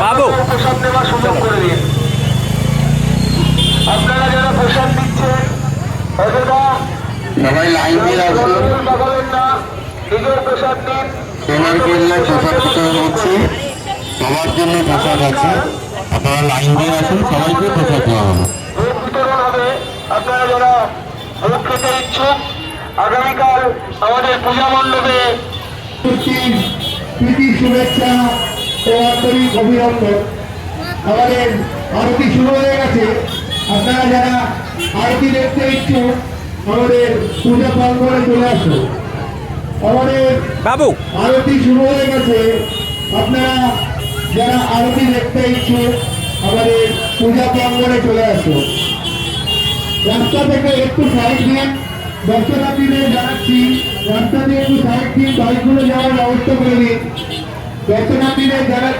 বাবু প্রসাদ নেওয়ার সুযোগ করে দিন। আপনারা যারা প্রসাদ দিচ্ছেন অযথা সবাই লাইন দিয়ে রাখুন। পাবেন না, নিজের প্রসাদ দিন। সোনার কেল্লায় প্রসাদ বিতরণ হচ্ছে, সবার জন্য প্রসাদ আছে, আপনারা লাইন দিয়ে রাখুন, সবাইকে প্রসাদ দেওয়া হবে। ভোগ বিতরণ হবে। আপনারা যারা ভোগ খেতে ইচ্ছুক আগামীকাল আমাদের পূজা মণ্ডপে প্রীতি শুভেচ্ছা ও আন্তরিক অভিনন্দন। আমাদের আরতি শুরু হয়ে গেছে। আপনারা যারা আরতি দেখতে ইচ্ছুক আমাদের পূজা প্রাঙ্গণে চলে আসুন। আমাদের বাবু আরতি শুরু হয়ে গেছে। আপনারা যারা আরতি দেখতে ইচ্ছুক আমাদের পূজা প্রাঙ্গণে চলে আসুন। রাস্তা থেকে একটু সাইড দিন, দর্শনার্থীদের জানাচ্ছি রাস্তা দিয়ে একটু সাইড দিন, বাইকগুলো যাওয়ার ব্যবস্থা করে দিন। দর্শনার্থীদের জানাচ্ছি